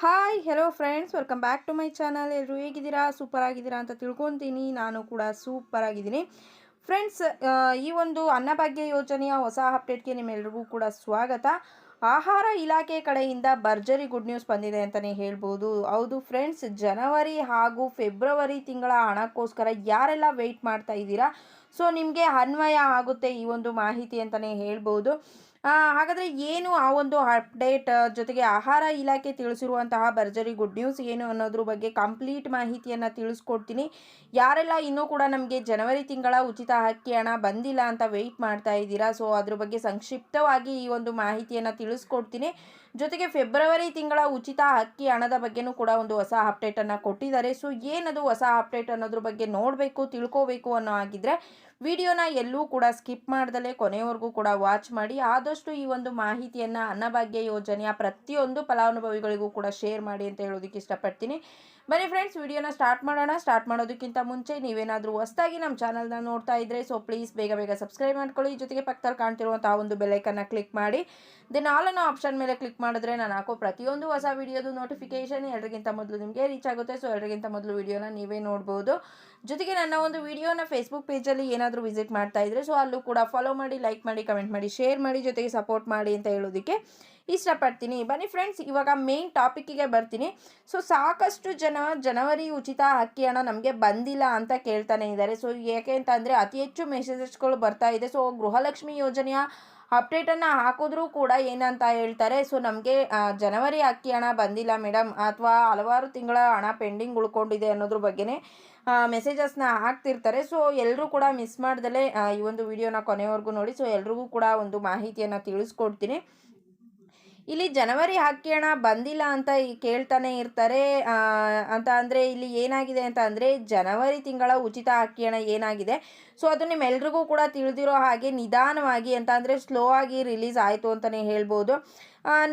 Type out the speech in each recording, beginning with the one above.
Hi hello friends, welcome back to my channel. ಎಲ್ಲರೂ ಹೇಗಿದ್ದೀರಾ? Super ಆಗಿದ್ದೀರಾ ಅಂತ ತಿಳ್ಕೊತೀನಿ. ನಾನು ಕೂಡ ಸೂಪರ್ ಆಗಿದ್ದೀನಿ ಫ್ರೆಂಡ್ಸ್. ಈ ಒಂದು ಅನ್ನಭಾಗ್ಯ ಯೋಜನೆಯ ಹೊಸ ಅಪ್ಡೇಟ್ಗೆ ನಿಮ್ಮೆಲ್ಲರಿಗೂ ಕೂಡ ಸ್ವಾಗತ. ಆಹಾರ ಇಲಾಖೆ ಕಡೆಯಿಂದ ಭರ್ಜರಿ ಗುಡ್ ನ್ಯೂಸ್ ಬಂದಿದೆ ಅಂತಲೇ ಹೇಳ್ಬೋದು. ಹೌದು ಫ್ರೆಂಡ್ಸ್, ಜನವರಿ ಹಾಗೂ ಫೆಬ್ರವರಿ ತಿಂಗಳ ಹಣಕ್ಕೋಸ್ಕರ ಯಾರೆಲ್ಲ ವೆಯ್ಟ್ ಮಾಡ್ತಾ ಇದ್ದೀರಾ, ಸೊ ನಿಮಗೆ ಅನ್ವಯ ಆಗುತ್ತೆ ಈ ಒಂದು ಮಾಹಿತಿ ಅಂತಲೇ ಹೇಳ್ಬೋದು. ಹಾಗಾದರೆ ಏನು ಆ ಒಂದು ಅಪ್ಡೇಟ್, ಜೊತೆಗೆ ಆಹಾರ ಇಲಾಖೆ ತಿಳಿಸಿರುವಂತಹ ಭರ್ಜರಿ ಗುಡ್ ನ್ಯೂಸ್ ಏನು ಅನ್ನೋದ್ರ ಬಗ್ಗೆ ಕಂಪ್ಲೀಟ್ ಮಾಹಿತಿಯನ್ನು ತಿಳಿಸ್ಕೊಡ್ತೀನಿ. ಯಾರೆಲ್ಲ ಇನ್ನೂ ಕೂಡ ನಮಗೆ ಜನವರಿ ತಿಂಗಳ ಉಚಿತ ಅಕ್ಕಿ ಹಣ ಬಂದಿಲ್ಲ ಅಂತ ವೆಯ್ಟ್ ಮಾಡ್ತಾ ಇದ್ದೀರಾ, ಸೊ ಅದ್ರ ಬಗ್ಗೆ ಸಂಕ್ಷಿಪ್ತವಾಗಿ ಈ ಒಂದು ಮಾಹಿತಿಯನ್ನು ತಿಳಿಸ್ಕೊಡ್ತೀನಿ. ಜೊತೆಗೆ ಫೆಬ್ರವರಿ ತಿಂಗಳ ಉಚಿತ ಅಕ್ಕಿ ಹಣದ ಬಗ್ಗೆನೂ ಕೂಡ ಒಂದು ಹೊಸ ಅಪ್ಡೇಟನ್ನು ಕೊಟ್ಟಿದ್ದಾರೆ. ಸೊ ಏನದು ಹೊಸ ಅಪ್ಡೇಟ್ ಅನ್ನೋದ್ರ ಬಗ್ಗೆ ನೋಡಬೇಕು, ತಿಳ್ಕೋಬೇಕು ಅನ್ನೋ ಆಗಿದ್ರೆ ವಿಡಿಯೋನ ಎಲ್ಲೂ ಕೂಡ ಸ್ಕಿಪ್ ಮಾಡ್ದಲೇ ಕೊನೆಯವರೆಗೂ ಕೂಡ ವಾಚ್ ಮಾಡಿ. ಆದಷ್ಟು ಈ ಒಂದು ಮಾಹಿತಿಯನ್ನು ಅನ್ನಭಾಗ್ಯ ಯೋಜನೆಯ ಪ್ರತಿಯೊಂದು ಫಲಾನುಭವಿಗಳಿಗೂ ಕೂಡ ಶೇರ್ ಮಾಡಿ ಅಂತ ಹೇಳೋದಕ್ಕೆ ಇಷ್ಟಪಡ್ತೀನಿ. ಬನ್ನಿ ಫ್ರೆಂಡ್ಸ್, ವಿಡಿಯೋನ ಸ್ಟಾರ್ಟ್ ಮಾಡೋಣ. ಸ್ಟಾರ್ಟ್ ಮಾಡೋದಕ್ಕಿಂತ ಮುಂಚೆ ನೀವೇನಾದರೂ ಹೊಸದಾಗಿ ನಮ್ಮ ಚಾನಲ್ನ ನೋಡ್ತಾ ಇದ್ದರೆ ಸೊ ಪ್ಲೀಸ್ ಬೇಗ ಸಬ್ಸ್ಕ್ರೈಬ್ ಮಾಡ್ಕೊಳ್ಳಿ. ಜೊತೆಗೆ ಪಕ್ಕದಲ್ಲಿ ಕಾಣ್ತಿರುವಂತಹ ಒಂದು ಬೆಲ್ಲೈಕನ್ನ ಕ್ಲಿಕ್ ಮಾಡಿ. ದೆನ್ ಆಲ್ ಅನ್ನೋ ಆಪ್ಷನ್ ಮೇಲೆ ಕ್ಲಿಕ್ ಮಾಡಿದ್ರೆ ನಾನು ಹಾಕೋ ಪ್ರತಿಯೊಂದು ಹೊಸ ವಿಡಿಯೋದು ನೋಟಿಫಿಕೇಶನ್ ಎಲ್ಲರಿಗಿಂತ ಮೊದಲು ನಿಮಗೆ ರೀಚ್ ಆಗುತ್ತೆ. ಸೊ ಎಲ್ಲರಿಗಿಂತ ಮೊದಲು ವಿಡಿಯೋನ ನೀವೇ ನೋಡ್ಬೋದು. ಜೊತೆಗೆ ನನ್ನ ಒಂದು ವಿಡಿಯೋನ ಫೇಸ್ಬುಕ್ ಪೇಜಲ್ಲಿ ಏನಾದರೂ ವಿಸಿಟ್ ಮಾಡ್ತಾ ಇದ್ದರೆ ಸೊ ಅಲ್ಲೂ ಕೂಡ ಫಾಲೋ ಮಾಡಿ, ಲೈಕ್ ಮಾಡಿ, ಕಮೆಂಟ್ ಮಾಡಿ, ಶೇರ್ ಮಾಡಿ, ಜೊತೆಗೆ ಸಪೋರ್ಟ್ ಮಾಡಿ ಅಂತ ಹೇಳೋದಕ್ಕೆ ಇಷ್ಟಪಡ್ತೀನಿ. ಬನ್ನಿ ಫ್ರೆಂಡ್ಸ್, ಇವಾಗ ಮೇನ್ ಟಾಪಿಕ್ಕಿಗೆ ಬರ್ತೀನಿ. ಸೊ ಸಾಕಷ್ಟು ಜನ ಜನವರಿ ಉಚಿತ ಅಕ್ಕಿ ಹಣ ನಮಗೆ ಬಂದಿಲ್ಲ ಅಂತ ಕೇಳ್ತಾನೆ ಇದ್ದಾರೆ. ಸೊ ಯಾಕೆ ಅಂತ ಅಂದರೆ ಅತಿ ಹೆಚ್ಚು ಮೆಸೇಜಸ್ಗಳು ಬರ್ತಾ ಇದೆ. ಸೊ ಗೃಹಲಕ್ಷ್ಮಿ ಯೋಜನೆಯ ಅಪ್ಡೇಟನ್ನು ಹಾಕಿದ್ರೂ ಕೂಡ ಏನಂತ ಹೇಳ್ತಾರೆ, ಸೊ ನಮಗೆ ಜನವರಿ ಅಕ್ಕಿ ಹಣ ಬಂದಿಲ್ಲ ಮೇಡಮ್, ಅಥವಾ ಹಲವಾರು ತಿಂಗಳ ಹಣ ಪೆಂಡಿಂಗ್ ಉಳ್ಕೊಂಡಿದೆ ಅನ್ನೋದ್ರ ಬಗ್ಗೆನೇ ಮೆಸೇಜಸ್ನ ಹಾಕ್ತಿರ್ತಾರೆ. ಸೊ ಎಲ್ಲರೂ ಕೂಡ ಮಿಸ್ ಮಾಡ್ದಲೇ ಈ ಒಂದು ವಿಡಿಯೋನ ಕೊನೆವರೆಗೂ ನೋಡಿ. ಸೊ ಎಲ್ರಿಗೂ ಕೂಡ ಒಂದು ಮಾಹಿತಿಯನ್ನು ತಿಳಿಸ್ಕೊಡ್ತೀನಿ. ಇಲ್ಲಿ ಜನವರಿ ಅಕ್ಕಿ ಹಣ ಬಂದಿಲ್ಲ ಅಂತ ಕೇಳ್ತಾನೆ ಇರ್ತಾರೆ. ಅಂತ ಅಂದರೆ ಇಲ್ಲಿ ಏನಾಗಿದೆ ಅಂತ ಅಂದರೆ ಜನವರಿ ತಿಂಗಳ ಉಚಿತ ಅಕ್ಕಿ ಹಣ ಏನಾಗಿದೆ, ಸೊ ಅದು ನಿಮ್ಮೆಲ್ರಿಗೂ ಕೂಡ ತಿಳಿದಿರೋ ಹಾಗೆ ನಿಧಾನವಾಗಿ ಅಂತ ಅಂದರೆ ಸ್ಲೋ ಆಗಿ ರಿಲೀಸ್ ಆಯಿತು ಅಂತಲೇ ಹೇಳ್ಬೋದು.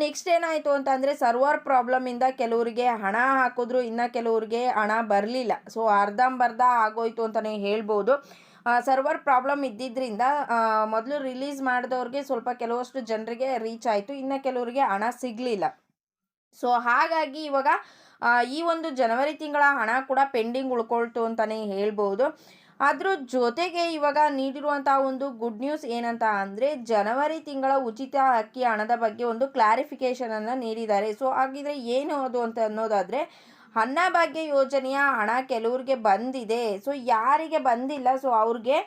ನೆಕ್ಸ್ಟ್ ಏನಾಯಿತು ಅಂತ ಅಂದರೆ ಸರ್ವರ್ ಪ್ರಾಬ್ಲಮಿಂದ ಕೆಲವರಿಗೆ ಹಣ ಹಾಕಿದ್ರು, ಇನ್ನು ಕೆಲವರಿಗೆ ಹಣ ಬರಲಿಲ್ಲ. ಸೊ ಅರ್ಧಂಬರ್ಧ ಆಗೋಯ್ತು ಅಂತಲೇ ಹೇಳ್ಬೋದು. ಸರ್ವರ್ ಪ್ರಾಬ್ಲಮ್ ಇದ್ದಿದ್ದರಿಂದ ಮೊದಲು ರಿಲೀಸ್ ಮಾಡಿದವ್ರಿಗೆ ಸ್ವಲ್ಪ ಕೆಲವಷ್ಟು ಜನರಿಗೆ ರೀಚ್ ಆಯಿತು, ಇನ್ನು ಕೆಲವರಿಗೆ ಹಣ ಸಿಗಲಿಲ್ಲ. ಸೊ ಹಾಗಾಗಿ ಇವಾಗ ಈ ಒಂದು ಜನವರಿ ತಿಂಗಳ ಹಣ ಕೂಡ ಪೆಂಡಿಂಗ್ ಉಳ್ಕೊಳ್ತು ಅಂತಲೇ ಹೇಳ್ಬೋದು. ಅದ್ರ ಜೊತೆಗೆ ಇವಾಗ ನೀಡಿರುವಂಥ ಒಂದು ಗುಡ್ ನ್ಯೂಸ್ ಏನಂತ ಅಂದರೆ ಜನವರಿ ತಿಂಗಳ ಉಚಿತ ಅಕ್ಕಿ ಹಣದ ಬಗ್ಗೆ ಒಂದು ಕ್ಲಾರಿಫಿಕೇಷನನ್ನು ನೀಡಿದ್ದಾರೆ. ಸೊ ಹಾಗಿದ್ರೆ ಏನು ಅದು ಅಂತ ಅನ್ನೋದಾದರೆ, ಅನ್ನಭಾಗ್ಯ ಯೋಜನೆಯ ಹಣ ಕೆಲವ್ರಿಗೆ ಬಂದಿದೆ. ಸೊ ಯಾರಿಗೆ ಬಂದಿಲ್ಲ ಸೊ ಅವ್ರಿಗೆ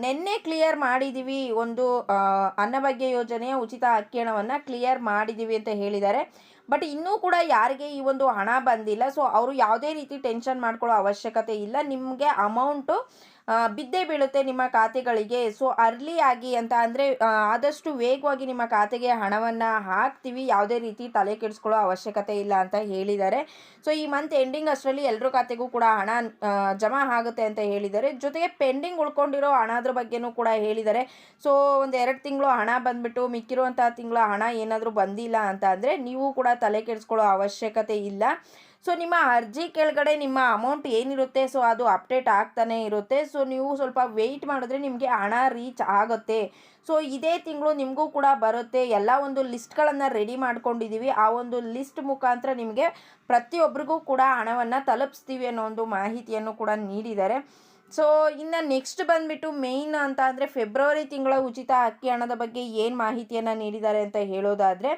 ನಿನ್ನೆ ಕ್ಲಿಯರ್ ಮಾಡಿದ್ದೀವಿ, ಒಂದು ಅನ್ನಭಾಗ್ಯ ಯೋಜನೆಯ ಉಚಿತ ಅಕ್ಕಿ ಹಣವನ್ನು ಕ್ಲಿಯರ್ ಮಾಡಿದ್ದೀವಿ ಅಂತ ಹೇಳಿದ್ದಾರೆ. ಬಟ್ ಇನ್ನೂ ಕೂಡ ಯಾರಿಗೆ ಈ ಒಂದು ಹಣ ಬಂದಿಲ್ಲ ಸೊ ಅವರು ಯಾವುದೇ ರೀತಿ ಟೆನ್ಷನ್ ಮಾಡ್ಕೊಳ್ಳೋ ಅವಶ್ಯಕತೆ ಇಲ್ಲ. ನಿಮಗೆ ಅಮೌಂಟು ಬಿದ್ದೇ ಬೀಳುತ್ತೆ ನಿಮ್ಮ ಖಾತೆಗಳಿಗೆ. ಸೊ ಅರ್ಲಿ ಆಗಿ ಅಂತ ಅಂದರೆ ಆದಷ್ಟು ವೇಗವಾಗಿ ನಿಮ್ಮ ಖಾತೆಗೆ ಹಣವನ್ನು ಹಾಕ್ತೀವಿ, ಯಾವುದೇ ರೀತಿ ತಲೆ ಕೆಡಿಸ್ಕೊಳ್ಳೋ ಅವಶ್ಯಕತೆ ಇಲ್ಲ ಅಂತ ಹೇಳಿದ್ದಾರೆ. ಸೊ ಈ ಮಂತ್ ಎಂಡಿಂಗ್ ಅಷ್ಟರಲ್ಲಿ ಎಲ್ಲರ ಖಾತೆಗೂ ಕೂಡ ಹಣ ಜಮಾ ಆಗುತ್ತೆ ಅಂತ ಹೇಳಿದ್ದಾರೆ. ಜೊತೆಗೆ ಪೆಂಡಿಂಗ್ ಉಳ್ಕೊಂಡಿರೋ ಹಣದ್ರ ಬಗ್ಗೆನೂ ಕೂಡ ಹೇಳಿದ್ದಾರೆ. ಸೊ ಒಂದು 2 ತಿಂಗಳು ಹಣ ಬಂದುಬಿಟ್ಟು ಮಿಕ್ಕಿರುವಂಥ ತಿಂಗಳ ಹಣ ಏನಾದರೂ ಬಂದಿಲ್ಲ ಅಂತ ಅಂದರೆ ನೀವು ಕೂಡ ತಲೆ ಕೆಡಿಸ್ಕೊಳ್ಳೋ ಅವಶ್ಯಕತೆ ಇಲ್ಲ. ಸೊ ನಿಮ್ಮ ಅರ್ಜಿ ಕೆಳಗಡೆ ನಿಮ್ಮ ಅಮೌಂಟ್ ಏನಿರುತ್ತೆ ಸೊ ಅದು ಅಪ್ಡೇಟ್ ಆಗ್ತಾನೆ ಇರುತ್ತೆ. ಸೊ ನೀವು ಸ್ವಲ್ಪ ವೆಯ್ಟ್ ಮಾಡಿದ್ರೆ ನಿಮಗೆ ಹಣ ರೀಚ್ ಆಗುತ್ತೆ. ಸೊ ಇದೇ ತಿಂಗಳು ನಿಮಗೂ ಕೂಡ ಬರುತ್ತೆ. ಎಲ್ಲ ಒಂದು ಲಿಸ್ಟ್ಗಳನ್ನು ರೆಡಿ ಮಾಡ್ಕೊಂಡಿದ್ದೀವಿ. ಆ ಒಂದು ಲಿಸ್ಟ್ ಮುಖಾಂತರ ನಿಮಗೆ ಪ್ರತಿಯೊಬ್ಬರಿಗೂ ಕೂಡ ಹಣವನ್ನು ತಲುಪಿಸ್ತೀವಿ ಅನ್ನೋ ಒಂದು ಮಾಹಿತಿಯನ್ನು ಕೂಡ ನೀಡಿದ್ದಾರೆ. ಸೊ ಇನ್ನು ನೆಕ್ಸ್ಟ್ ಬಂದುಬಿಟ್ಟು ಮೇಯ್ನ್ ಅಂತ ಅಂದರೆ ಫೆಬ್ರವರಿ ತಿಂಗಳ ಉಚಿತ ಅಕ್ಕಿ ಹಣದ ಬಗ್ಗೆ ಏನು ಮಾಹಿತಿಯನ್ನು ನೀಡಿದ್ದಾರೆ ಅಂತ ಹೇಳೋದಾದರೆ,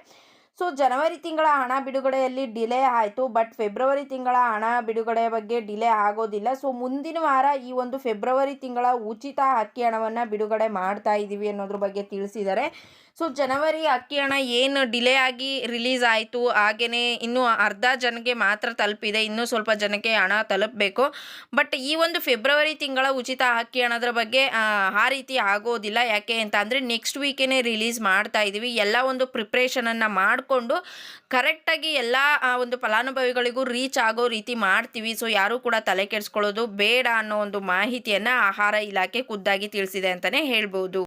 ಸೊ ಜನವರಿ ತಿಂಗಳ ಹಣ ಬಿಡುಗಡೆಯಲ್ಲಿ ಡಿಲೇ ಆಯಿತು, ಬಟ್ ಫೆಬ್ರವರಿ ತಿಂಗಳ ಹಣ ಬಿಡುಗಡೆಯ ಬಗ್ಗೆ ಡಿಲೇ ಆಗೋದಿಲ್ಲ. ಸೊ ಮುಂದಿನ ವಾರ ಈ ಒಂದು ಫೆಬ್ರವರಿ ತಿಂಗಳ ಉಚಿತ ಅಕ್ಕಿ ಹಣವನ್ನು ಬಿಡುಗಡೆ ಮಾಡ್ತಾ ಇದ್ದೀವಿ ಅನ್ನೋದ್ರ ಬಗ್ಗೆ ತಿಳಿಸಿದ್ದಾರೆ. ಸೊ ಜನವರಿ ಅಕ್ಕಿ ಹಣ ಏನು ಡಿಲೇ ಆಗಿ ರಿಲೀಸ್ ಆಯಿತು, ಹಾಗೆಯೇ ಇನ್ನೂ ಅರ್ಧ ಜನಕ್ಕೆ ಮಾತ್ರ ತಲುಪಿದೆ, ಇನ್ನೂ ಸ್ವಲ್ಪ ಜನಕ್ಕೆ ಹಣ ತಲುಪಬೇಕು. ಬಟ್ ಈ ಒಂದು ಫೆಬ್ರವರಿ ತಿಂಗಳ ಉಚಿತ ಅಕ್ಕಿ ಹಣದ ಬಗ್ಗೆ ಆ ರೀತಿ ಆಗೋದಿಲ್ಲ. ಯಾಕೆ ಅಂತ ಅಂದರೆ ನೆಕ್ಸ್ಟ್ ವೀಕೇ ರಿಲೀಸ್ ಮಾಡ್ತಾ ಇದ್ದೀವಿ. ಎಲ್ಲ ಒಂದು ಪ್ರಿಪ್ರೇಷನನ್ನು ಮಾಡಿಕೊಂಡು ಕರೆಕ್ಟಾಗಿ ಎಲ್ಲ ಒಂದು ಫಲಾನುಭವಿಗಳಿಗೂ ರೀಚ್ ಆಗೋ ರೀತಿ ಮಾಡ್ತೀವಿ. ಸೊ ಯಾರೂ ಕೂಡ ತಲೆ ಕೆಡಿಸ್ಕೊಳ್ಳೋದು ಬೇಡ ಅನ್ನೋ ಒಂದು ಮಾಹಿತಿಯನ್ನು ಆಹಾರ ಇಲಾಖೆ ಖುದ್ದಾಗಿ ತಿಳಿಸಿದೆ ಅಂತಲೇ ಹೇಳ್ಬೋದು.